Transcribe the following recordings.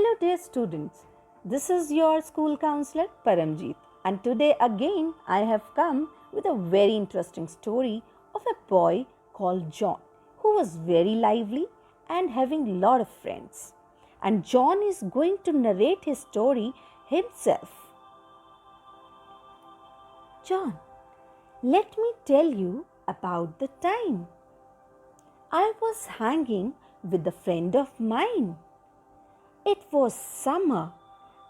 Hello dear students, this is your school counselor Paramjeet, and today again I have come with a very interesting story of a boy called John who was very lively and having a lot of friends. And John is going to narrate his story himself. John, let me tell you about the time I was hanging with a friend of mine. It was summer.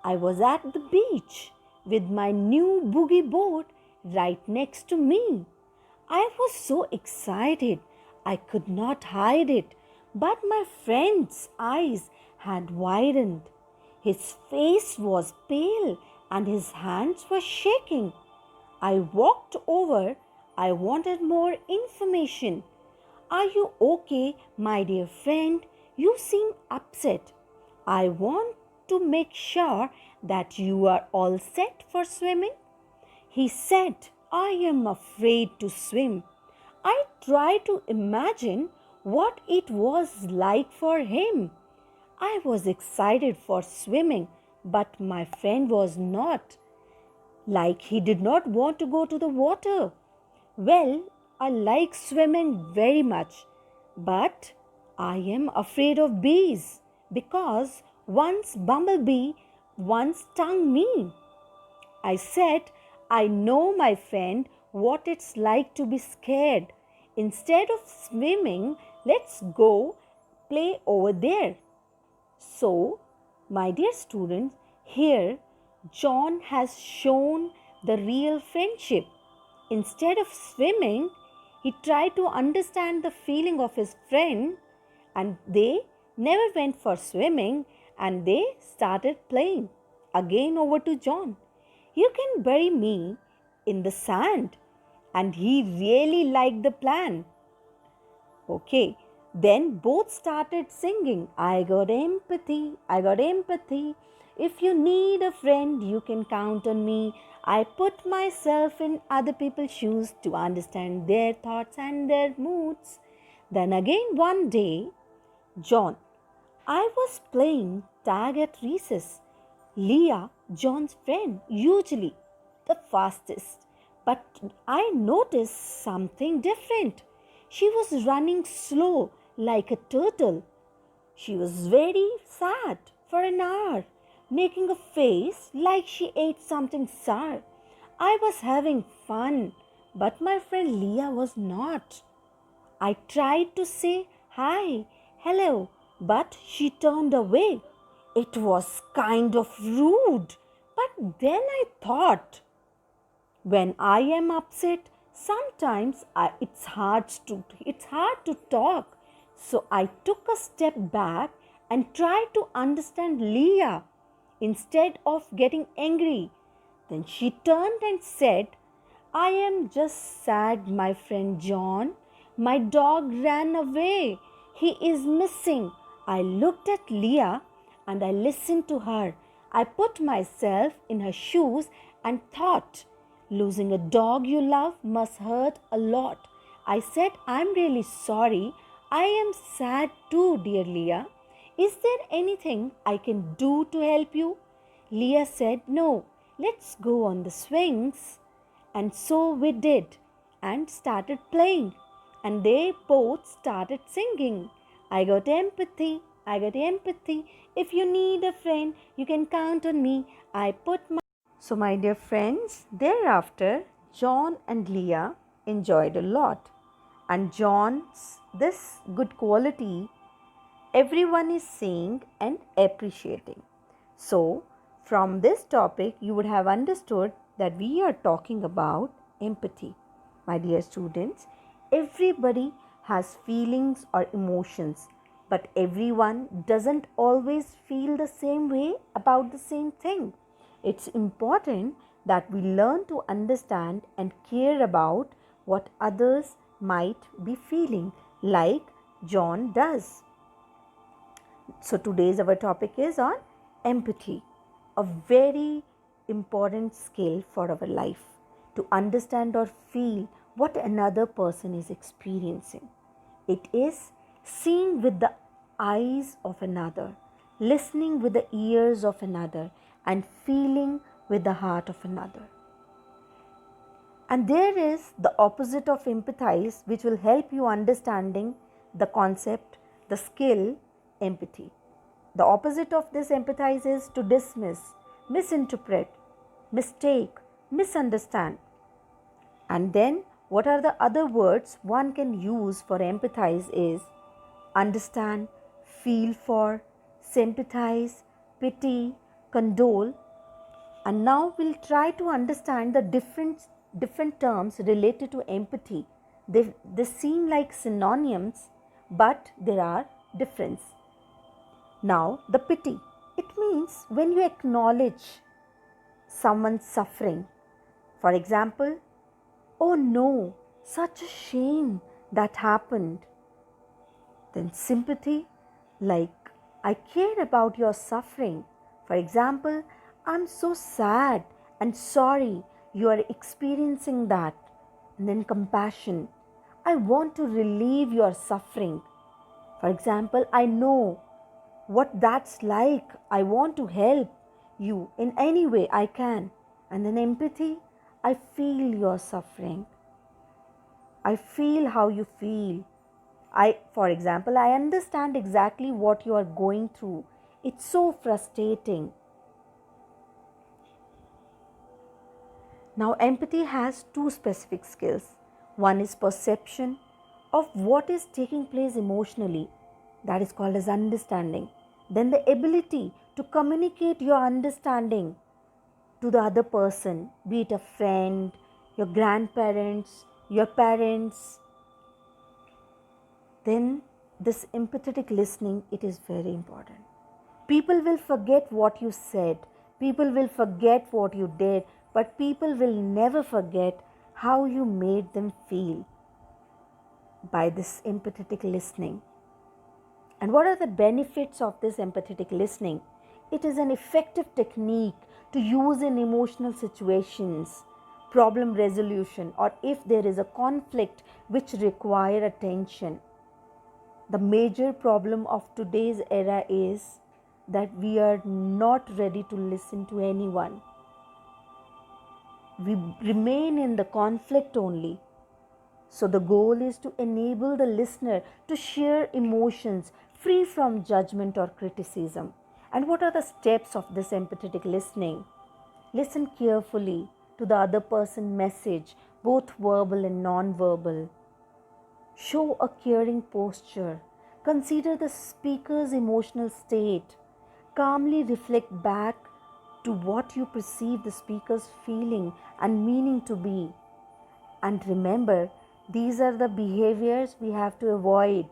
I was at the beach with my new boogie board right next to me. I was so excited I could not hide it, but my friend's eyes had widened. His face was pale and his hands were shaking. I walked over. I wanted more information. Are you okay, my dear friend? You seem upset. I want to make sure that you are all set for swimming. He said, I am afraid to swim. I tried to imagine what it was like for him. I was excited for swimming, but my friend was not. Like he did not want to go to the water. Well, I like swimming very much, but I am afraid of bees because once bumblebee once stung me. I said, I know, my friend, what it's like to be scared. Instead of swimming, let's go play over there. So, my dear students, here John has shown the real friendship. Instead of swimming, he tried to understand the feeling of his friend, and they never went for swimming and they started playing. Again over to John. You can bury me in the sand. And he really liked the plan. Okay, then both started singing, I got empathy, I got empathy. If you need a friend, you can count on me. I put myself in other people's shoes to understand their thoughts and their moods. Then again one day, John, I was playing tag at recess. Leah, John's friend, usually the fastest. But I noticed something different. She was running slow like a turtle. She was very sad for an hour, making a face like she ate something sour. I was having fun, but my friend Leah was not. I tried to say hi, hello, but she turned away. It was kind of rude, but then I thought, when I am upset, sometimes it's hard to talk. So I took a step back and tried to understand Leah instead of getting angry. Then she turned and said, I am just sad, my friend John. My dog ran away. He is missing. I looked at Leah and I listened to her. I put myself in her shoes and thought, losing a dog you love must hurt a lot. I said, I'm really sorry. I am sad too, dear Leah. Is there anything I can do to help you? Leah said, no, let's go on the swings. And so we did and started playing. And they both started singing. I got empathy, I got empathy. If you need a friend, you can count on me. So my dear friends, thereafter, John and Leah enjoyed a lot. And John's this good quality, everyone is seeing and appreciating. So, from this topic, you would have understood that we are talking about empathy. My dear students, everybody has feelings or emotions, but everyone doesn't always feel the same way about the same thing. It's important that we learn to understand and care about what others might be feeling, like John does. So today's our topic is on empathy, a very important skill for our life, to understand or feel what another person is experiencing. It is seeing with the eyes of another, listening with the ears of another and feeling with the heart of another. And there is the opposite of empathize, which will help you understanding the concept, the skill, empathy. The opposite of this empathize is to dismiss, misinterpret, mistake, misunderstand. And then what are the other words one can use for empathize is understand, feel for, sympathize, pity, condole. And now we'll try to understand the different terms related to empathy. They seem like synonyms, but there are differences. Now, the pity. It means when you acknowledge someone's suffering. For example, oh no, such a shame that happened. Then sympathy, like I care about your suffering. For example, I'm so sad and sorry you are experiencing that. And then compassion, I want to relieve your suffering. For example, I know what that's like. I want to help you in any way I can. And then empathy, I feel your suffering. I feel how you feel. For example, I understand exactly what you are going through. It's so frustrating. Now, empathy has two specific skills. One is perception of what is taking place emotionally. That is called as understanding. Then the ability to communicate your understanding to the other person, be it a friend, your grandparents, your parents. Then this empathetic listening, it is very important. People will forget what you said, people will forget what you did, but people will never forget how you made them feel by this empathetic listening. And what are the benefits of this empathetic listening? It is an effective technique to use in emotional situations, problem resolution, or if there is a conflict which require attention. The major problem of today's era is that we are not ready to listen to anyone. We remain in the conflict only. So the goal is to enable the listener to share emotions free from judgment or criticism. And what are the steps of this empathetic listening? Listen carefully to the other person's message, both verbal and non-verbal. Show a caring posture. Consider the speaker's emotional state. Calmly reflect back to what you perceive the speaker's feeling and meaning to be. And remember, these are the behaviors we have to avoid.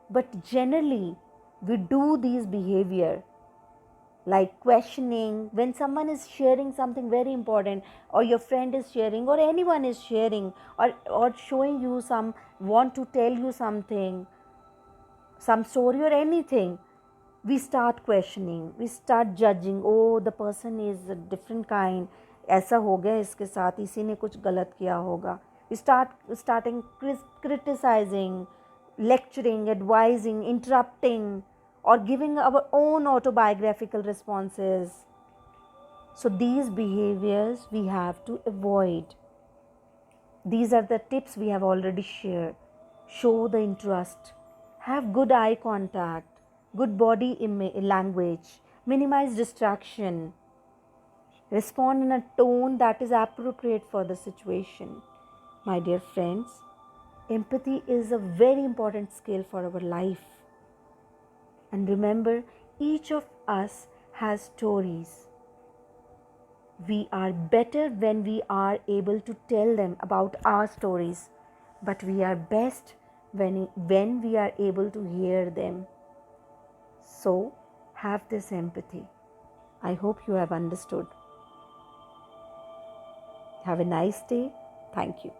But generally, we do these behavior like questioning when someone is sharing something very important, or your friend is sharing, or anyone is sharing, or showing you want to tell you something, some story or anything. We start questioning, we start judging. Oh, the person is a different kind, ऐसा हो गया इसके साथ, इसी ने कुछ गलत किया होगा. We starting criticizing, lecturing, advising, interrupting, or giving our own autobiographical responses. So these behaviors we have to avoid. These are the tips we have already shared. Show the interest, have good eye contact, good body language, minimize distraction, respond in a tone that is appropriate for the situation. My dear friends, empathy is a very important skill for our life. And remember, each of us has stories. We are better when we are able to tell them about our stories, but we are best when we are able to hear them. So, have this empathy. I hope you have understood. Have a nice day. Thank you.